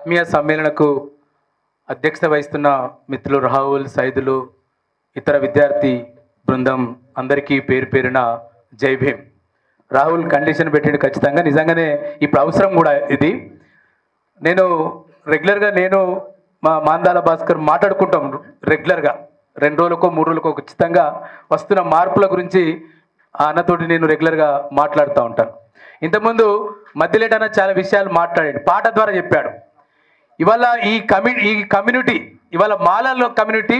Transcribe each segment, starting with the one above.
ఆత్మీయ సమ్మేళనకు అధ్యక్షత వహిస్తున్న మిత్రులు రాహుల్, సైదులు, ఇతర విద్యార్థి బృందం అందరికీ పేరు పేరున జై భీమ్. రాహుల్ కండిషన్ పెట్టిండు ఖచ్చితంగా, నిజంగానే ఇప్పుడు అవసరం కూడా ఇది. నేను రెగ్యులర్గా మా మాందాల భాస్కర్ మాట్లాడుకుంటాం రెగ్యులర్గా 2 రోజులకో 3 రోజులకో ఖచ్చితంగా వస్తున్న మార్పుల గురించి ఆ అన్నతోటి నేను రెగ్యులర్గా మాట్లాడుతూ ఉంటాను. ఇంతకుముందు మధ్యలేటన్న చాలా విషయాలు మాట్లాడాడు, పాట ద్వారా చెప్పాడు. ఇవాళ ఈ కమ్యూనిటీ ఇవాళ మాలల్లో కమ్యూనిటీ,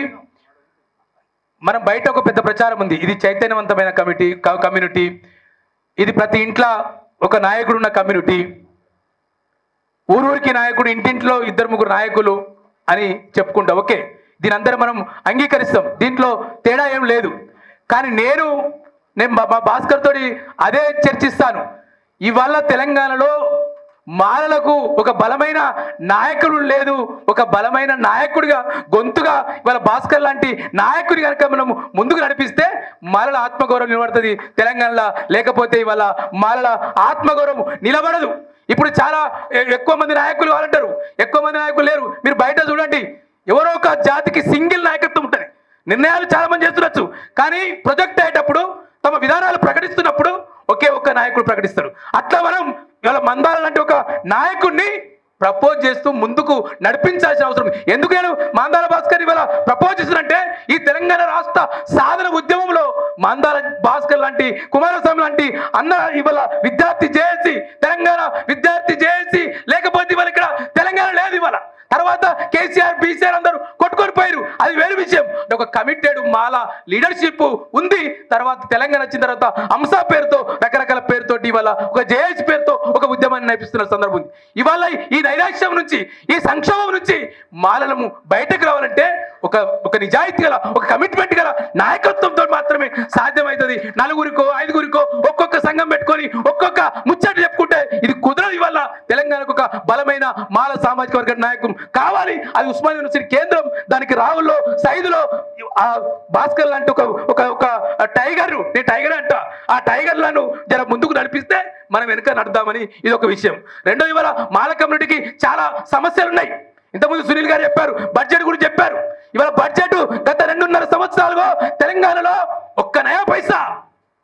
మనం బయట ఒక పెద్ద ప్రచారం ఉంది, ఇది చైతన్యవంతమైన కమ్యూనిటీ, ఇది ప్రతి ఇంట్లో ఒక నాయకుడు ఉన్న కమ్యూనిటీ, ఊరూరికి నాయకుడు, ఇంటింట్లో 2-3 నాయకులు అని చెప్పుకుంటా. ఓకే, దీని అందరూ మనం అంగీకరిస్తాం, దీంట్లో తేడా ఏం లేదు. కానీ నేను మా భాస్కర్ తోటి అదే చర్చిస్తాను. ఇవాళ తెలంగాణలో మాలలకు ఒక బలమైన నాయకుడు లేదు, ఒక బలమైన నాయకుడిగా గొంతుగా ఇవాళ భాస్కర్ లాంటి నాయకుడి కనుక మనం ముందుకు నడిపిస్తే మాలల ఆత్మగౌరవం నిలబడుతుంది తెలంగాణలో. లేకపోతే ఇవాళ మాలల ఆత్మగౌరవం నిలబడదు. ఇప్పుడు చాలా ఎక్కువ మంది నాయకులు కావాలంటారు, ఎక్కువ మంది నాయకులు లేరు. మీరు బయట చూడండి, ఎవరో ఒక జాతికి సింగిల్ నాయకత్వం ఉంటుంది. నిర్ణయాలు చాలా మంది చేస్తుండొచ్చు, కానీ ప్రొజెక్ట్ అయ్యేటప్పుడు తమ విధానాలు ప్రకటిస్తున్నప్పుడు ఒకే ఒక్క నాయకుడు ప్రకటిస్తారు. అట్లా మనం ఇవాళ మందాల లాంటి ఒక నాయకుడిని ప్రపోజ్ చేస్తూ ముందుకు నడిపించాల్సిన అవసరం. ఎందుకు నేను మందాల భాస్కర్ ఇవాళ ప్రపోజ్ చేస్తున్నంటే, ఈ తెలంగాణ రాష్ట్ర సాధన ఉద్యమంలో మందాల భాస్కర్ లాంటి, కుమారస్వామి లాంటి అన్న ఇవాళ విద్యార్థి జేఏసీ, తెలంగాణ విద్యార్థి జేఏసీ లేకపోతే ఇవాళ ఇక్కడ తెలంగాణ లేదు. ఇవాళ తర్వాత కేసీఆర్, బీసీఆర్ అందరూ కొట్టుకొని పోయారు, అది వేరు విషయం. ఒక కమిటెడ్ మాల లీడర్షిప్ ఉంది. తర్వాత తెలంగాణ వచ్చిన తర్వాత అంశా పేరుతో, రకరకాల పేరుతోటి ఇవాళ ఒక జేఏసీ పేరుతో ఒక ఉద్యమాన్ని నడిపిస్తున్న సందర్భం ఉంది. ఇవాళ ఈ నైరాశ్యం నుంచి, ఈ సంక్షోభం నుంచి మాలలము బయటకు రావాలంటే ఒక నిజాయితీ గల, ఒక కమిట్మెంట్ గల నాయకత్వంతో మాత్రమే సాధ్యమవుతుంది. 4-5 ఒక్కొక్క సంఘం పెట్టుకొని ఒక్కొక్క ముచ్చట చెప్పుకుంటే ఇది కుదరదు. ఇవాళ తెలంగాణకు ఒక బలమైన మాల సామాజిక వర్గ నాయకులు కావాలి. అది ఉస్మానియా యూనివర్సిటీ కేంద్రం, దానికి రావుల్లో, సైదులో ఆ భాస్కర్ లాంటి ఒక టైగర్, నేను టైగర్ అంట, ఆ టైగర్లను జర ముందుకు నడిపిస్తే మనం వెనుక నడుద్దామని ఇది ఒక విషయం. రెండో, ఇవాళ మాల కమ్యూనిటీకి చాలా సమస్యలు ఉన్నాయి. ఇంతకుముందు సునీల్ గారు చెప్పారు, బడ్జెట్ గురించి చెప్పారు. ఇవాళ బడ్జెట్ గత 2.5 సంవత్సరాలుగా తెలంగాణలో ఒక్క నయా పైసా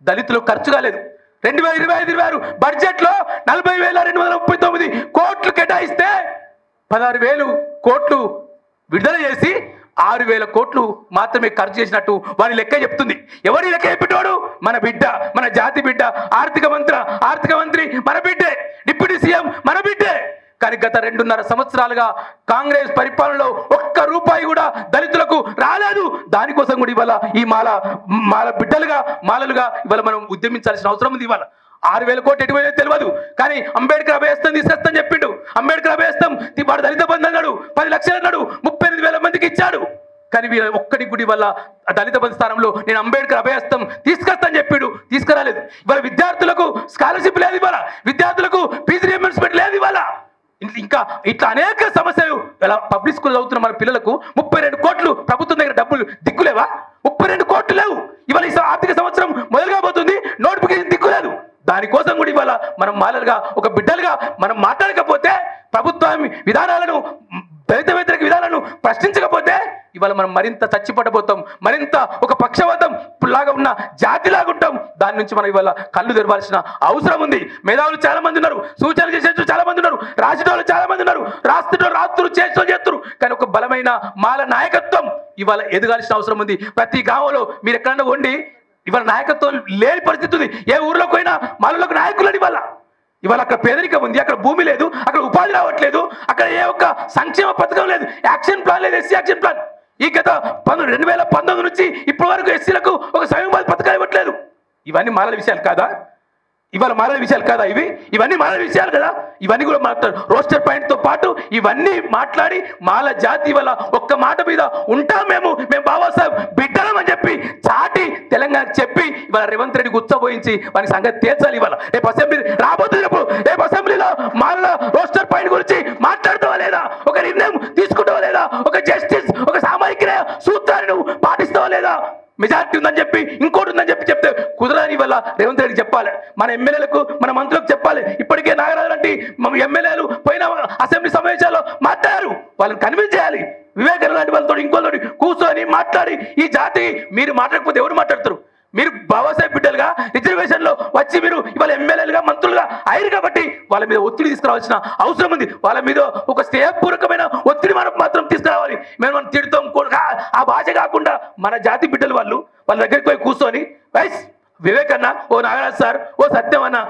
దళితులు ఖర్చు కాలేదు. 2025-26 బడ్జెట్ లో 40,239 కోట్లు కేటాయిస్తే 16,000 కోట్లు విడుదల చేసి 6,000 కోట్లు మాత్రమే ఖర్చు చేసినట్టు వారి లెక్క చెప్తుంది. ఎవరి లెక్క చెప్పేటోడు? మన బిడ్డ, మన జాతి బిడ్డ, ఆర్థిక మంత్రి మన బిడ్డే, డిప్యూటీ సీఎం మన బిడ్డే. కానీ గత 2.5 సంవత్సరాలుగా కాంగ్రెస్ పరిపాలనలో ఒక్క రూపాయి కూడా దళితులకు రాలేదు. దానికోసం కూడా ఇవాళ ఈ మాల బిడ్డలుగా, మాలలుగా ఇవాళ మనం ఉద్యమించాల్సిన అవసరం ఉంది. ఇవాళ 6,000 కోట్లు ఎటువైతే తెలియదు, కానీ అంబేద్కర్ అభయస్థం తీసుకొస్తాను చెప్పిండు. అంబేద్కర్ అభయస్థం వాడు దళిత బంధు అన్నాడు, 10 లక్షలు అన్నాడు, 38,000 మందికి ఇచ్చాడు. కానీ ఒక్కడి గుడి వల్ల దళిత బంధు స్థానంలో నేను అంబేద్కర్ అభయస్థం తీసుకొస్తాను చెప్పాడు, తీసుకురాలేదు. ఇవాళ విద్యార్థులకు స్కాలర్షిప్ లేదు, ఇవాళ విద్యార్థులకు ఫీజు రియంబర్స్మెంట్ లేదు. ఇవాళ ఇంకా ఇట్లా అనేక సమస్యలు. ఇలా పబ్లిక్ స్కూల్ చదువుతున్న మన పిల్లలకు 32 కోట్లు ప్రభుత్వం దగ్గర డబ్బులు దిక్కులేవా? 32 కోట్లు లేవు. ఇవాళ ఈ ఆర్థిక సంవత్సరం మొదలుగా పోతుంది, నోటిఫికేషన్ దిక్కులేదు. దానికోసం కూడా ఇవాళ మనం మాలలుగా, ఒక బిడ్డలుగా మనం మాట్లాడకపోతే, ప్రభుత్వం విధానాలను, దళిత వ్యతిరేక విధానాలను ప్రశ్నించకపోతే ఇవాళ మనం మరింత చచ్చిపడబోతాం, మరింత ఒక పక్షవాతం లాగా ఉన్న జాతిలాగా ఉంటాం. దాని నుంచి మనం ఇవాళ కళ్ళు తెరవాల్సిన అవసరం ఉంది. మేధావులు చాలా మంది ఉన్నారు, సూచనలు చేసే చాలా మంది ఉన్నారు, రాసేటోళ్ళు చాలా మంది ఉన్నారు, రాత్రులు చేస్తారు. కానీ ఒక బలమైన మాల నాయకత్వం ఇవాళ ఎదగాల్సిన అవసరం ఉంది. ప్రతి గ్రామంలో మీరు ఎక్కడన్నా ఉండి ఇవాళ నాయకత్వం లేని పరిస్థితి ఉంది. ఏ ఊర్లోకి పోయినా మాలలకు నాయకులని ఇవాళ అక్కడ పేదరికం ఉంది, అక్కడ భూమి లేదు, అక్కడ ఉపాధి రావట్లేదు, అక్కడ ఏ ఒక్క సంక్షేమ పథకం లేదు, యాక్షన్ ప్లాన్ లేదు, ఎస్సీ యాక్షన్ ప్లాన్. ఈ గత 2019 నుంచి ఇప్పటి వరకు ఎస్సీలకు ఒక సమయపాధి పథకాలు ఇవ్వట్లేదు. ఇవన్నీ మాలల విషయాలు కాదా? ఇవాళ మాలల విషయాలు కాదా? ఇవన్నీ మాలల విషయాలు కదా. ఇవన్నీ కూడా మాట్లాడు, రోస్టర్ పాయింట్తో పాటు ఇవన్నీ మాట్లాడి మాల జాతి వల్ల ఒక్క మాట మీద ఉంటాం. మేము బాబాసాహెబ్ బిడ్డలం అని చెప్పి చాటి తెలంగాణ చెప్పి ఇవాళ రేవంత్ రెడ్డి గుచ్చబోయించి వారి సంగతి తేల్చాలి. ఇవాళ రేపు అసెంబ్లీ రాబోతున్నప్పుడు, రేపు అసెంబ్లీలో మాలల రోస్టర్ పాయింట్ గురించి మాట్లాడుతావా లేదా? ఒక నిర్ణయం తీసుకుంటావా లేదా? ఒక జస్టిస్, ఒక సామాజిక సూత్రాన్ని నువ్వు పాటిస్తావా లేదా? మెజార్టీ ఉందని చెప్పి, ఇంకోటి ఉందని చెప్తే కుదరని వల్ల రేవంత్ రెడ్డి చెప్పాలి, మన ఎమ్మెల్యేలకు, మన మంత్రులకు చెప్పాలి. ఇప్పటికే నాగరాజు లాంటి ఎమ్మెల్యేలు పోయిన అసెంబ్లీ సమావేశాల్లో వాళ్ళని కన్విన్స్ చేయాలి. వివేకానంద లాంటి వాళ్ళతో ఇంకోటి కూర్చొని మాట్లాడి ఈ జాతి మీరు మాట్లాడకపోతే ఎవరు మాట్లాడతారు? మీరు బాబాసాహెబ్ బిడ్డలుగా రిజర్వేషన్ లో వచ్చి మీరు ఇవాళ ఎమ్మెల్యేలుగా మంత్రులుగా అయ్యారు కాబట్టి వాళ్ళ మీద ఒత్తిడి తీసుకురావాల్సిన అవసరం ఉంది. వాళ్ళ మీద ఒక స్నేహపూర్వకమైన ఒత్తిడి మనం మాత్రం తీసుకురావాలి. మనం తిడతాం ఆ భాష కాకుండా మన జాతి బిడ్డలు వాళ్ళ దగ్గరికి పోయి కూర్చొని వైస్ వివేకన్న, ఓ నాగరాజ్ సార్, ఓ సత్యం అన్న,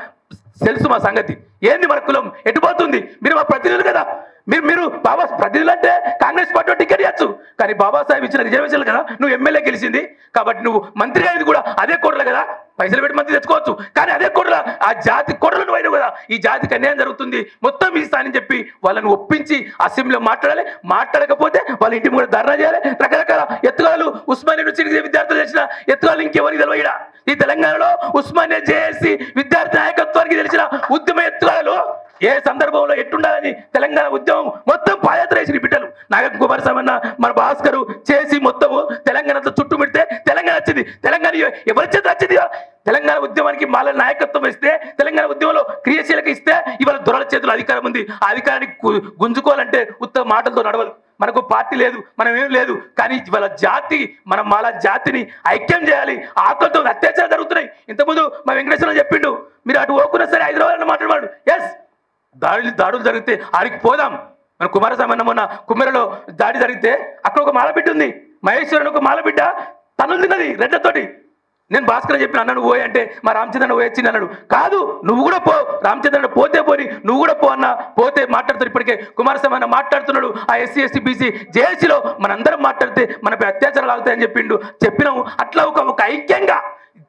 తెలుసు మా సంగతి ఏంది, మన కులం ఎటుపోతుంది, మీరు మా ప్రతినిధులు కదా, మీరు బాబా ప్రతినిధులు అంటే కాంగ్రెస్ పార్టీ టికెట్ ఇవ్వచ్చు, కానీ బాబాసాహెబ్ ఇచ్చిన రిజర్వేషన్లు కదా నువ్వు ఎమ్మెల్యే గెలిచింది, కాబట్టి నువ్వు మంత్రిగా అయింది కూడా అదే కోటలు కదా, పైసలు పెట్టి మంత్రి తెచ్చుకోవచ్చు, కానీ అదే కోటల ఆ జాతి కోటలు నువ్వు అయినావు కదా, ఈ జాతికి అన్యాయం జరుగుతుంది మొత్తం ఇస్తానని చెప్పి వాళ్ళని ఒప్పించి అసెంబ్లీలో మాట్లాడాలి. మాట్లాడకపోతే వాళ్ళ ఇంటి కూడా ధర్నా చేయాలి. రకరకాల ఎత్తుగాలు ఉస్మానియా యూనివర్సిటీ విద్యార్థులు చేసిన ఎత్తుగాలు ఇంకెవరికి తెలియడా? ఈ తెలంగాణలో ఉస్మానియా జేఏసీ విద్యార్థి నాయకత్వానికి తెలిసిన ఉద్యమ ఎత్తుగాలు ఏ సందర్భంలో ఎట్టుండాలని తెలంగాణ ఉద్యమం మొత్తం పాదయాత్ర చేసిన బిడ్డలు నాగం కుమారస్వామి అన్న, మన భాస్కరు చేసి మొత్తము తెలంగాణతో చుట్టుముడితే తెలంగాణ వచ్చింది. తెలంగాణ ఎవరి చేత వచ్చింది? తెలంగాణ ఉద్యమానికి మాల నాయకత్వం ఇస్తే, తెలంగాణ ఉద్యమంలో క్రియాశీలక ఇస్తే ఇవాళ దొరల చేతుల్లో అధికారం ఉంది. ఆ అధికారానికి గుంజుకోవాలంటే ఉత్తమ మాటలతో నడవదు. మనకు పార్టీ లేదు, మనం ఏం లేదు, కానీ ఇవాళ జాతి, మనం మాల జాతిని ఐక్యం చేయాలి. ఆకలితో అత్యాచారాలు జరుగుతున్నాయి. ఇంతకుముందు మా వెంకటేశ్వర చెప్పిండు, మీరు అటు పోకున్నా సరే హైదరాబాద్ మాట్లాడవాడు. ఎస్, దాడులు జరిగితే ఆడికి పోదాం. మన కుమారస్వామి అన్న మొన్న కుమ్మెరలో దాడి జరిగితే అక్కడ ఒక మాలబిడ్డ ఉంది, మహేశ్వరుని ఒక మాలబిడ్డ తనులు తిన్నది రెడ్లతోటి. నేను భాస్కర్ చెప్పిన అన్నను పోయి అంటే మా రామచంద్రన్ పోయొచ్చింది అన్నాడు. కాదు, నువ్వు కూడా పో, రామచంద్రన్ పోతే పోని, నువ్వు కూడా పో అన్న. పోతే మాట్లాడుతారు. ఇప్పటికే కుమారస్వామి అన్న మాట్లాడుతున్నాడు, ఆ ఎస్సీ ఎస్టీ బీసీ జేఏసీలో మనందరం మాట్లాడితే మనపై అత్యాచారాలు ఆగుతాయని చెప్పినాము. అట్లా ఒక ఐక్యంగా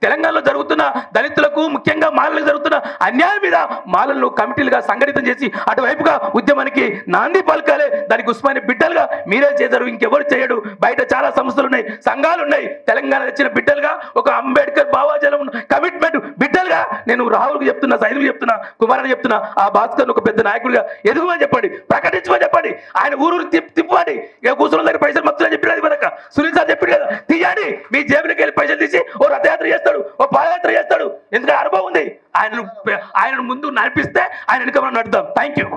తెలంగాణలో జరుగుతున్న దళితులకు, ముఖ్యంగా మాలలకు జరుగుతున్న అన్యాయం మీద మాలలను కమిటీలుగా సంఘటితం చేసి అటువైపుగా ఉద్యమానికి నాంది పలకాలే. దానికి ఉస్మానియా బిడ్డలుగా మీరే చేశారు, ఇంకెవరు చేయడు. బయట చాలా సంస్థలు ఉన్నాయి, సంఘాలు ఉన్నాయి. తెలంగాణ తెచ్చిన బిడ్డలుగా, ఒక అంబేద్కర్ భావాజలం కమిట్మెంట్ బిడ్డలుగా నేను రాహుల్కి చెప్తున్నా, సైదుకు చెప్తున్నా, కుమారాన్ని చెప్తున్నా, ఆ భాస్కర్ ఒక పెద్ద నాయకుడిగా ఎదుగుమని చెప్పండి, ప్రకటించమని చెప్పండి. ఆయన ఊరు తిప్పండి. ఇక కూర్చున్న దగ్గర పైసలు మొత్తం చెప్పినది మనక సునీల్ సార్ చెప్పింది కదా, తీయండి. మీ జేబులకి వెళ్ళి పైసలు తీసి ఓ రథయాత్ర చేస్తాడు, ఓ పాదయాత్ర చేస్తాడు. ఎందుకంటే అనుభవం ఉంది. ఆయనను ముందు నడిపిస్తే ఆయన వెనుక మనం నడుద్దాం. Thank you.